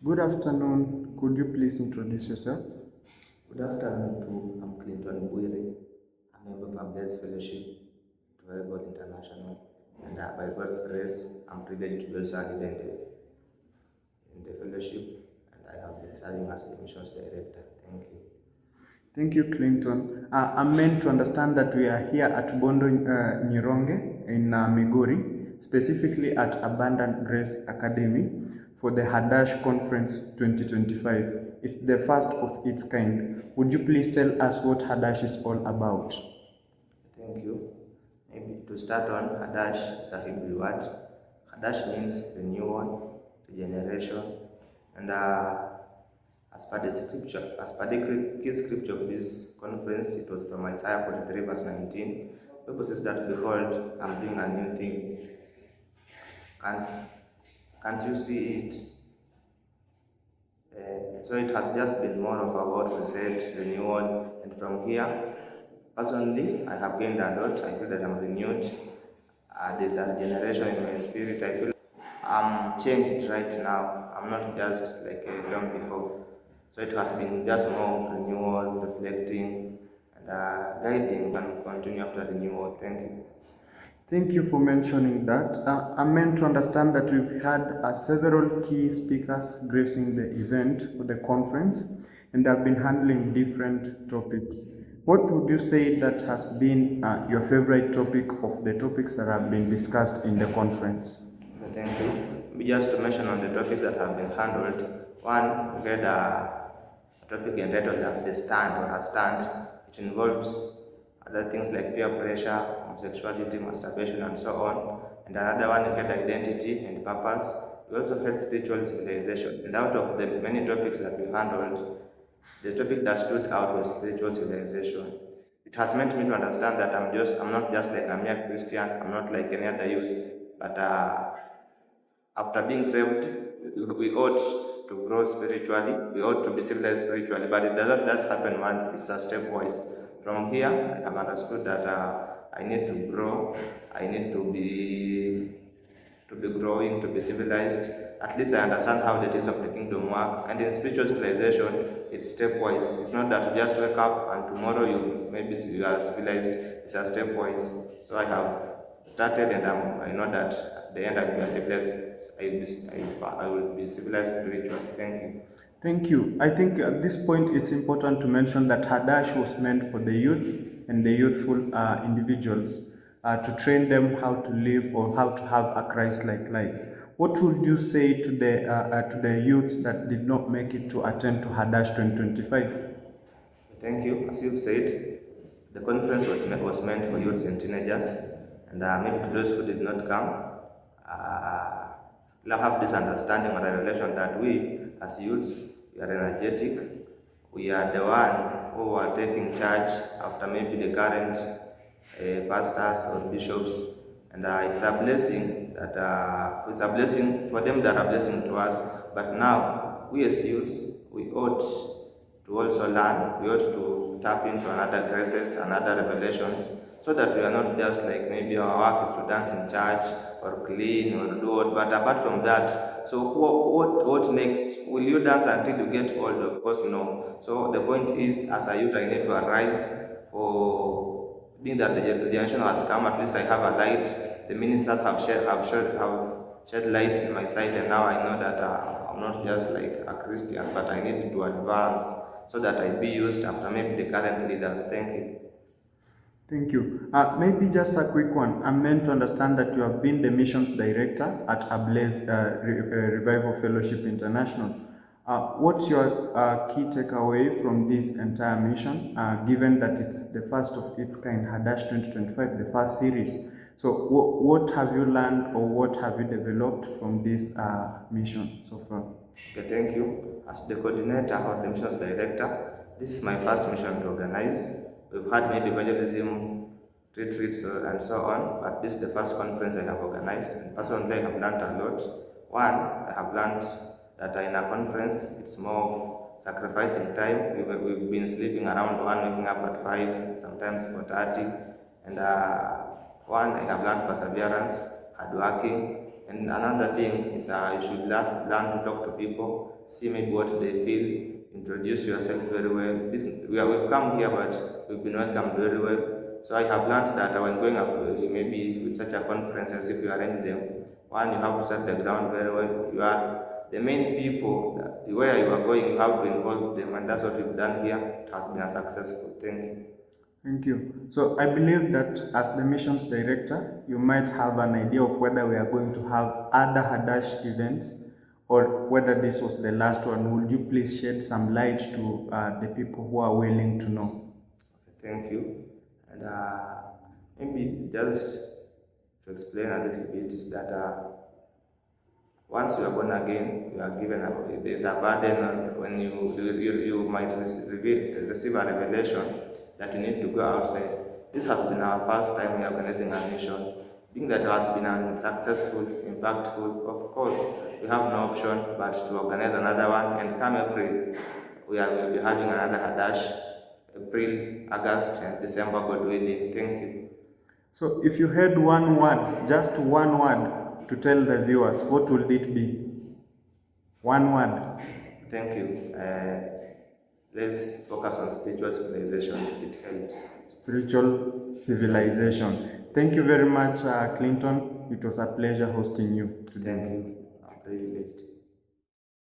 Good afternoon. Could you please introduce yourself? Good afternoon to Bwire. I'm a member of Ablaze Fellowship to Volleyball International. And by God's grace, I'm privileged to be also a leader in the fellowship. And I have been serving as the missions director. Thank you. Thank you, Clinton. I'm meant to understand that we are here at Bondo Nyironge in Migori, specifically at Abundant Grace Academy for the Chadash Conference 2025. It's the first of its kind. Would you please tell us what Chadash is all about? Thank you. Maybe to start on, Chadash is a Hebrew word. Chadash means renewal, regeneration, and as per the key scripture of this conference, it was from Isaiah 43 verse 19. The Bible says that, behold, I'm doing a new thing. Can't, can't you see it? So it has just been more of about reset, renewal, and from here, personally, I have gained a lot. I feel that I'm renewed. There's a generation in my spirit. I feel I'm changed right now. I'm not just like a young before. So it has been just more of renewal, reflecting, and guiding and continue after renewal. Thank you. Thank you for mentioning that. I'm meant to understand that we've had several key speakers gracing the event or the conference, and they've been handling different topics. What would you say that has been your favorite topic of the topics that have been discussed in the conference? Thank you. Just to mention on the topics that have been handled, one, we had a topic entitled the stand or a stand. It involves other things like peer pressure, homosexuality, masturbation, and so on. And another one, we had identity and purpose. We also had spiritual civilization. And out of the many topics that we handled, the topic that stood out was spiritual civilization. It has meant me to understand that I'm not just like a mere Christian. I'm not like any other youth, but after being saved, we ought to grow spiritually, we ought to be civilized spiritually, but it does not just happen once, it's a stepwise. From here, I have understood that I need to grow, I need to be growing, to be civilized. At least I understand how the things of the kingdom work. And in spiritual civilization, it's stepwise. It's not that you just wake up and tomorrow you are civilized. It's a stepwise. So I have started, and I know that at the end I will be a civilized. I will be civilized spiritually. Thank you. Thank you. I think at this point it's important to mention that Hadash was meant for the youth and the youthful individuals to train them how to live or how to have a Christ-like life. What would you say to the youths that did not make it to attend to Hadash 2025? Thank you. As you've said, the conference was meant for youths and teenagers, and maybe to those who did not come, we'll have this understanding or revelation that we, as youths, we are energetic. We are the one who are taking charge after maybe the current pastors or bishops, and it's a blessing for them that are blessing to us. But now, we as youths, we ought to also learn, we ought to tap into another graces, another revelations, so that we are not just like maybe our work is to dance in church or clean or do what, but apart from that, so what next? Will you dance until you get old? Of course, no. So the point is, as a youth, I need to arise for being that the generation has come. At least I have a light. The ministers have shed light in my sight, and now I know that I'm not just like a Christian, but I need to advance so that I be used after maybe the current leaders. Thank you. Thank you. Maybe just a quick one. I'm meant to understand that you have been the missions director at Ablaze Revival Fellowship International. What's your key takeaway from this entire mission, given that it's the first of its kind, Hadash 2025, the first series? So what have you learned or what have you developed from this mission so far? Okay, thank you. As the coordinator or the missions director, this is my first mission to organize. We've had maybe evangelism retreats and so on, but this is the first conference I have organized, and personally I have learned a lot. One, I have learned that in a conference it's more of sacrificing time. We've been sleeping around 1, waking up at 5, sometimes 4:30, and one, I have learned perseverance, hard working, And another thing is you should learn to talk to people, see maybe what they feel, introduce yourself very well. We've come here, but we've been welcomed very well. So I have learned that when going up, maybe with such a conference as if you arrange them, one, you have to set the ground very well. You are the main people, where you are going, you have to involve them, and that's what we've done here. It has been a successful thing. Thank you. So I believe that as the missions director, you might have an idea of whether we are going to have other Chadash events or whether this was the last one. Would you please shed some light to the people who are willing to know? Thank you. And maybe just to explain a little bit is that once you are born again, you are given there's a burden when you might receive a revelation that you need to go outside. This has been our first time we are organizing a mission. Being that it has been unsuccessful, impactful, of course, we have no option but to organize another one. And come April, will be having another Hadash, April, August, and December, God willing. Thank you. So if you had one word, just one word to tell the viewers, what would it be? One word. Thank you. Let's focus on spiritual civilization. It helps. Spiritual civilization. Thank you very much, Clinton. It was a pleasure hosting you today. Thank you.